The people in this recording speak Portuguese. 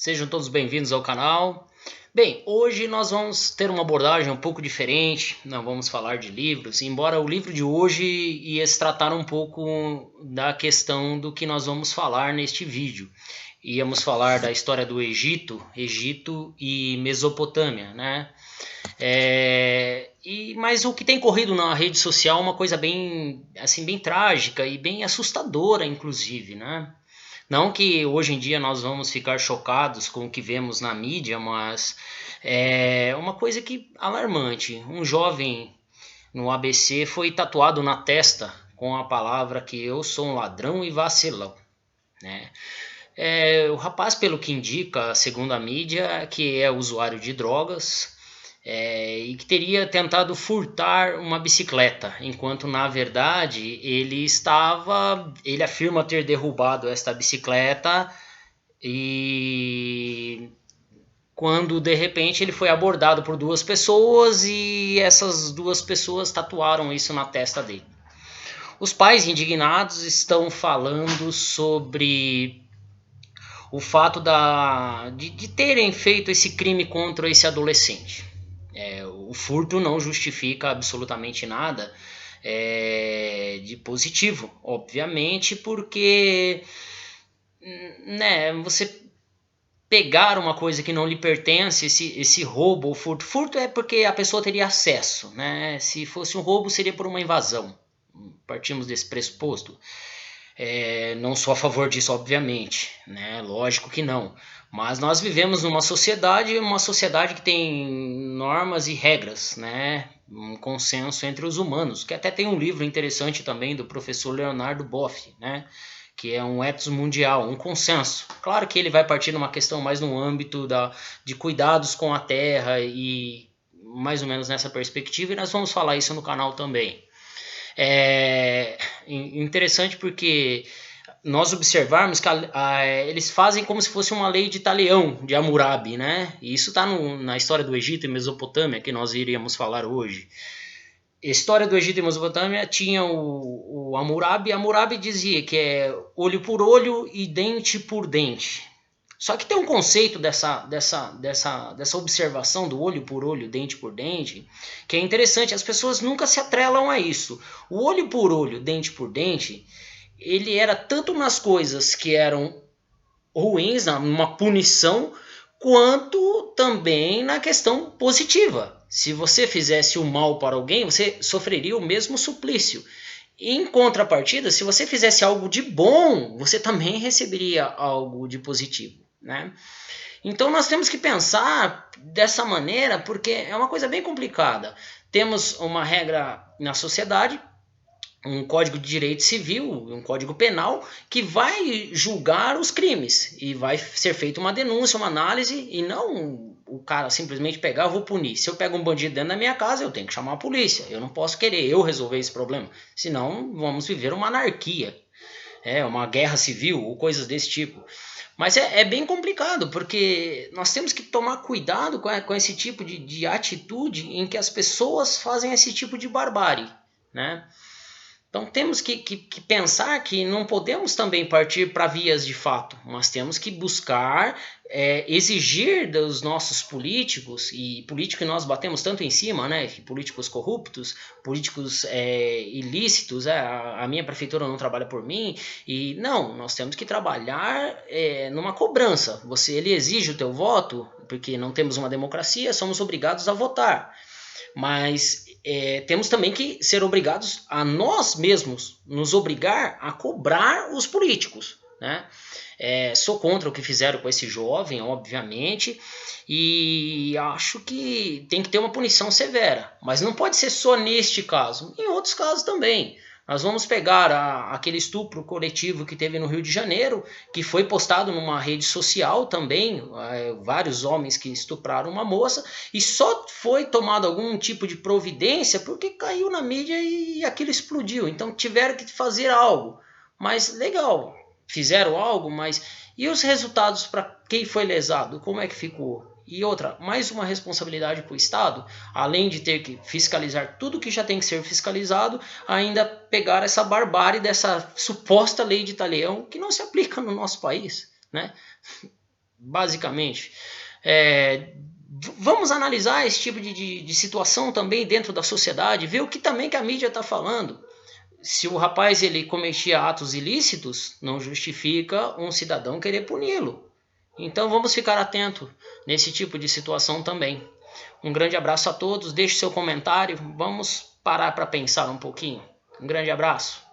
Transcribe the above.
Sejam todos bem-vindos ao canal. Bem, hoje nós vamos ter uma abordagem um pouco diferente, não vamos falar de livros, embora o livro de hoje ia se tratar um pouco da questão do que nós vamos falar neste vídeo. Íamos falar da história do Egito e Mesopotâmia, né? Mas o que tem corrido na rede social é uma coisa bem, assim, bem trágica e bem assustadora, inclusive, né? Não que hoje em dia nós vamos ficar chocados com o que vemos na mídia, mas é uma coisa que alarmante. Um jovem no ABC foi tatuado na testa com a palavra que eu sou um ladrão e vacilão, né? O rapaz, pelo que indica, segundo a mídia, que é usuário de drogas, e que teria tentado furtar uma bicicleta, enquanto na verdade ele afirma ter derrubado esta bicicleta e quando de repente ele foi abordado por duas pessoas e essas duas pessoas tatuaram isso na testa dele. Os pais indignados estão falando sobre o fato de terem feito esse crime contra esse adolescente. O furto não justifica absolutamente nada de positivo, obviamente, porque né, você pegar uma coisa que não lhe pertence, esse roubo ou furto. Furto é porque a pessoa teria acesso, né? Se fosse um roubo, seria por uma invasão. Partimos desse pressuposto. Não sou a favor disso, obviamente, né? Lógico que não. Mas nós vivemos numa sociedade que tem normas e regras, né? Um consenso entre os humanos, que até tem um livro interessante também do professor Leonardo Boff, né? Que é um ethos mundial, um consenso. Claro que ele vai partir numa questão mais no âmbito de cuidados com a terra e mais ou menos nessa perspectiva, e nós vamos falar isso no canal também. É interessante porque nós observarmos que eles fazem como se fosse uma lei de Talião, de Hammurabi, né? E isso está na história do Egito e Mesopotâmia, que nós iríamos falar hoje. A história do Egito e Mesopotâmia tinha o Hammurabi. Hammurabi dizia que é olho por olho e dente por dente. Só que tem um conceito dessa observação do olho por olho, dente por dente, que é interessante. As pessoas nunca se atrelam a isso. O olho por olho, dente por dente, ele era tanto nas coisas que eram ruins, numa punição, quanto também na questão positiva. Se você fizesse o mal para alguém, você sofreria o mesmo suplício. Em contrapartida, se você fizesse algo de bom, você também receberia algo de positivo, né? Então nós temos que pensar dessa maneira, porque é uma coisa bem complicada. Temos uma regra na sociedade, um código de direito civil, um código penal, que vai julgar os crimes e vai ser feita uma denúncia, uma análise, e não o cara simplesmente pegar, eu vou punir. Se eu pego um bandido dentro da minha casa, eu tenho que chamar a polícia. Eu não posso querer eu resolver esse problema, senão vamos viver uma anarquia, uma guerra civil ou coisas desse tipo. Mas é bem complicado, porque nós temos que tomar cuidado com esse tipo de atitude em que as pessoas fazem esse tipo de barbárie, né? Então temos que pensar que não podemos também partir para vias de fato, mas temos que buscar exigir dos nossos políticos, e político nós batemos tanto em cima, né? Políticos corruptos, políticos ilícitos, a minha prefeitura não trabalha por mim, e não, nós temos que trabalhar numa cobrança. Ele exige o teu voto, porque não temos uma democracia, somos obrigados a votar. Mas temos também que ser obrigados a nós mesmos, nos obrigar a cobrar os políticos, né? Sou contra o que fizeram com esse jovem, obviamente, e acho que tem que ter uma punição severa, mas não pode ser só neste caso, em outros casos também. Nós vamos pegar aquele estupro coletivo que teve no Rio de Janeiro, que foi postado numa rede social também, vários homens que estupraram uma moça, e só foi tomado algum tipo de providência porque caiu na mídia e aquilo explodiu. Então tiveram que fazer algo. Mas legal, fizeram algo, mas e os resultados para quem foi lesado? Como é que ficou? E outra, mais uma responsabilidade para o Estado, além de ter que fiscalizar tudo que já tem que ser fiscalizado, ainda pegar essa barbárie dessa suposta lei de Talião que não se aplica no nosso país, né? basicamente. Vamos analisar esse tipo de situação também dentro da sociedade, ver o que também que a mídia está falando. Se o rapaz ele cometia atos ilícitos, não justifica um cidadão querer puni-lo. Então vamos ficar atento nesse tipo de situação também. Um grande abraço a todos, deixe seu comentário, vamos parar para pensar um pouquinho. Um grande abraço.